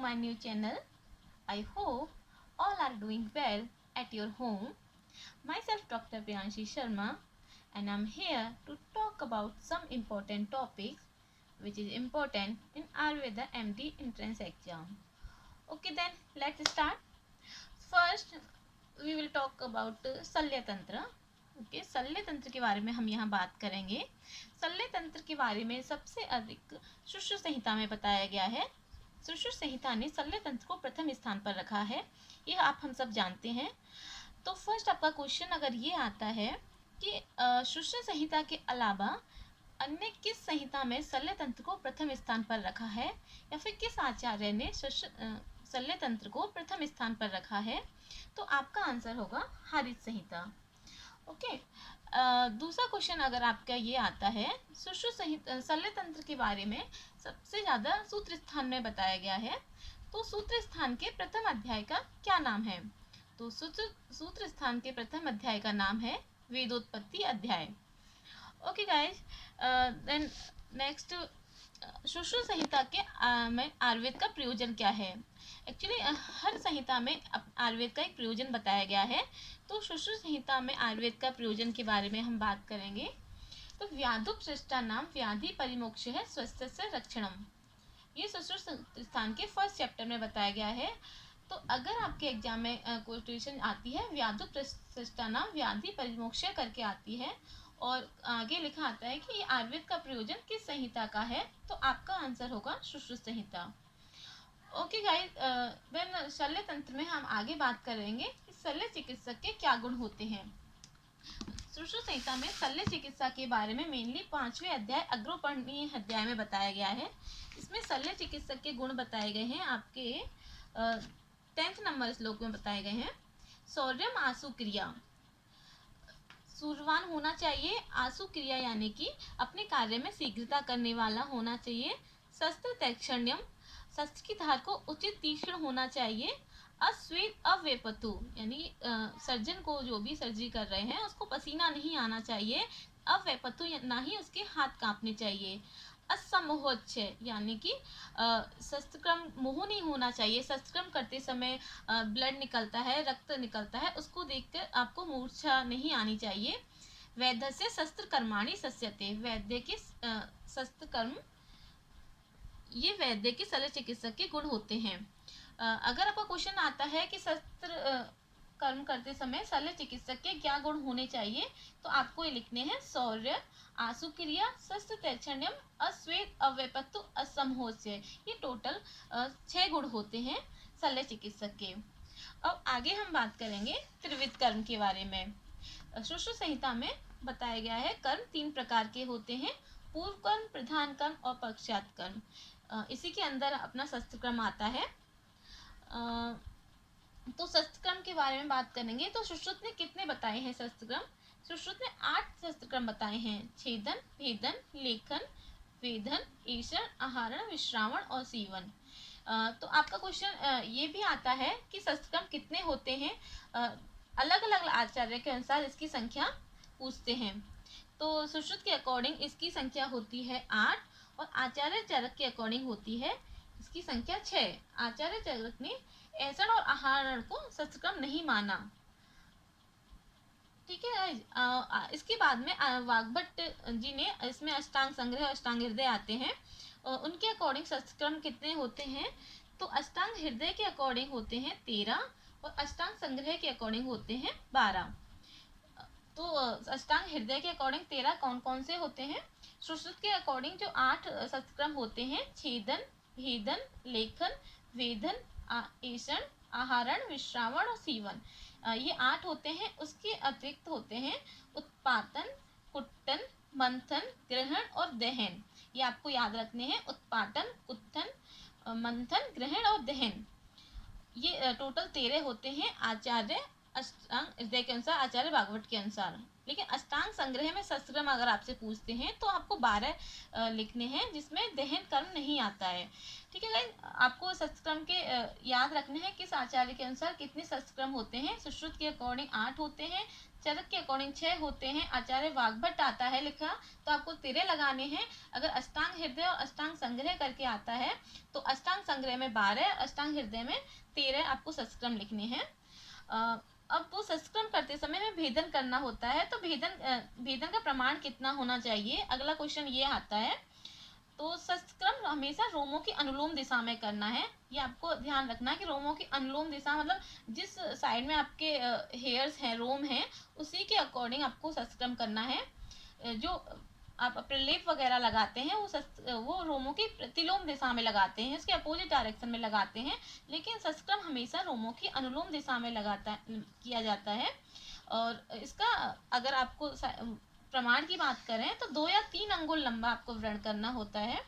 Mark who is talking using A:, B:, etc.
A: my new channel. I hope all are doing well at your home. Myself Dr. Priyanshi Sharma, and I'm here to talk about some important topics which is important in Ayurveda MD entrance exam. Okay, then let's start. First we will talk about शल्य तंत्र. Okay, शल्य तंत्र के बारे में हम यहाँ बात करेंगे. शल्य तंत्र के बारे में सबसे अधिक सुश्रुत संहिता में बताया गया है. सुश्रुत संहिता ने शल्य तंत्र को प्रथम स्थान पर रखा है, यह आप हम सब जानते हैं. तो फर्स्ट आपका क्वेश्चन अगर ये आता है कि सुश्रुत संहिता के अलावा अन्य किस संहिता में शल्य तंत्र को प्रथम स्थान पर रखा है, या फिर किस आचार्य ने शल्य तंत्र को प्रथम स्थान पर रखा है, तो आपका आंसर होगा हारित संहिता. ओके, दूसरा क्वेश्चन अगर आपका ये आता है, सुश्रुत संहिता शल्य तंत्र के बारे में सबसे ज़्यादा सूत्र स्थान में बताया गया है, तो सूत्र स्थान के प्रथम अध्याय का क्या नाम है? तो सूत्र स्थान के प्रथम अध्याय का नाम है वेदोत्पत्ति अध्याय. Okay guys, then next, Sushruta Samhita के में आयुर्वेद का प्रयोजन क्या है? एक्चुअली हर संहिता में आयुर्वेद का एक प्रयोजन बताया गया है. तो सुश्रुत संहिता में आयुर्वेद का प्रयोजन के बारे में हम बात करेंगे. तो व्याधुपसृष्टा नाम व्याधि परिमोक्ष है स्वस्थ से रक्षणम, ये सुश्रुत स्थान के फर्स्ट चैप्टर में बताया गया है. तो अगर आपके एग्जाम में क्वेश्चन आती है व्याधुपसृष्टा नाम व्याधि परिमोक्ष करके आती है और आगे लिखा आता है कि आयुर्वेद का प्रयोजन किस संहिता का है, तो आपका आंसर होगा सुश्रुत संहिता. ओके गाइस, देन शल्य तंत्र में हम आगे बात करेंगे कि शल्य चिकित्सक के क्या गुण होते हैं. सुश्रुत संहिता में शल्य चिकित्सा के बारे में मेनली 5वें अध्याय अग्रोपणीय अध्याय में बताया गया है. इसमें शल्य चिकित्सक के गुण बताए गए हैं, आपके 10th नंबर श्लोक में बताए गए हैं. शौर्यम आसु क्रिया, सूर्यवान होना चाहिए. आसु क्रिया यानी कि अपने कार्य में शीघ्रता करने वाला होना चाहिए. शस्त्र तैक्षण्यम, शस्त्र की धार को उचित तीक्ष्ण होना चाहिए. अस्वेद अवेपतु, यानी सर्जन को जो भी सर्जरी कर रहे हैं उसको पसीना नहीं आना चाहिए. अवेपतु ना ही उसके हाथ कांपने चाहिए. असमोहोच्छय, यानी कि शस्त्रक्रम मोह नहीं होना चाहिए. शस्त्रक्रम करते समय ब्लड निकलता है, रक्त निकलता है, उसको देखकर आपको मूर्छा नहीं आनी चाहिए. वैद्य से शस्त्र कर्माणि सस्यते, वैद्य के शस्त्रकर्म, ये वैद्य के शल्य चिकित्सक के गुण होते हैं. अगर आपका क्वेश्चन आता है कि शस्त्र कर्म करते समय शल्य चिकित्सक के क्या गुण होने चाहिए, तो आपको ये लिखने हैं शौर्य, आसु क्रिया, शस्त्र तैक्षण्यम, अस्वेद अवेपत्तु, असमहोस्य. ये टोटल 6 गुण होते हैं शल्य चिकित्सक के. अब आगे हम बात करेंगे त्रिविध कर्म के बारे में. सुश्रुत संहिता में बताया गया है कर्म 3 प्रकार के होते हैं, पूर्व कर्म, प्रधान कर्म और पश्चात कर्म. इसी के अंदर अपना शस्त्रक्रम आता है. तो शस्त्रक्रम के बारे में बात करेंगे. तो सुश्रुत ने कितने बताए हैं शस्त्रक्रम? सुश्रुत ने 8 शस्त्रक्रम बताए हैं. छेदन, भेदन, लेखन, वेधन, ऐषण, आहरण, विश्रावण और सीवन. तो आपका क्वेश्चन ये भी आता है कि शस्त्रक्रम कितने होते हैं. अलग अलग आचार्य के अनुसार इसकी संख्या पूछते हैं. तो सुश्रुत के अकॉर्डिंग इसकी संख्या होती है 8 और आचार्य चरक के अकॉर्डिंग होती है इसकी संख्या 6. आचार्य चरक ने ऐषण और आहरण को शस्त्रक्रम नहीं माना. ठीक है. इसके बाद में वाग्भट जी ने इसमें अष्टांग संग्रह और अष्टांग हृदय आते हैं. उनके अकॉर्डिंग शस्त्रक्रम कितने होते हैं? तो अष्टांग हृदय के अकॉर्डिंग होते हैं 13 और अष्टांग संग्रह के अकॉर्डिंग होते हैं 12. तो अष्टांग हृदय के अकॉर्डिंग 13 कौन कौन से होते हैं? सुश्रुत के अकॉर्डिंग जो 8 शस्त्रक्रम होते हैं, छेदन, भेदन, लेखन, वेधन, ऐषण, आहरण, विश्रावण और सीवन, ये 8 होते हैं. उसके अतिरिक्त होते हैं उत्पातन, कुट्टन, मंथन, ग्रहण और दहन. ये आपको याद रखने हैं. उत्पाटन, कुत्थन, मंथन, ग्रहण और दहन, ये टोटल 13 होते हैं आचार्य अष्टांग हृदय के अनुसार, आचार्य भागवत के अनुसार। लेकिन अष्टांग संग्रह में शस्त्रम अगर आपसे पूछते हैं तो आपको 12 लिखने हैं, जिसमें दहन कर्म नहीं आता है। ठीक है गाइस, आपको शस्त्रम के याद रखने हैं किस आचार्य के अनुसार कितने शस्त्रम होते हैं। सुश्रुत के अकॉर्डिंग 8 होते हैं, चरक के अकॉर्डिंग 6 होते हैं, आचार्य वाग्भट आता है लिखा तो आपको 13 लगाने हैं। अगर अष्टांग हृदय और अष्टांग संग्रह करके आता है तो अष्टांग संग्रह में 12, अष्टांग हृदय में 13 आपको शस्त्रम लिखने हैं। अब वो सत्क्रम करते समय में भेदन करना होता है, तो भेदन का प्रमाण कितना होना चाहिए, अगला क्वेश्चन ये आता है। तो सत्क्रम हमेशा रोमों की अनुलोम दिशा में करना है। ये आपको ध्यान रखना है कि रोमों की अनुलोम दिशा मतलब जिस साइड में आपके हेयर्स हैं, रोम हैं, उसी के अकॉर्डिंग आपको सत्क्रम करना है। जो आप प्रलेप वगैरह लगाते हैं वो रोमों की प्रतिलोम दिशा में लगाते हैं, इसके अपोजिट डायरेक्शन में लगाते हैं। लेकिन सस्क्रम हमेशा रोमों की अनुलोम दिशा में किया जाता है। और इसका अगर आपको प्रमाण की बात करें तो 2 या 3 अंगुल लंबा आपको व्रण करना होता है।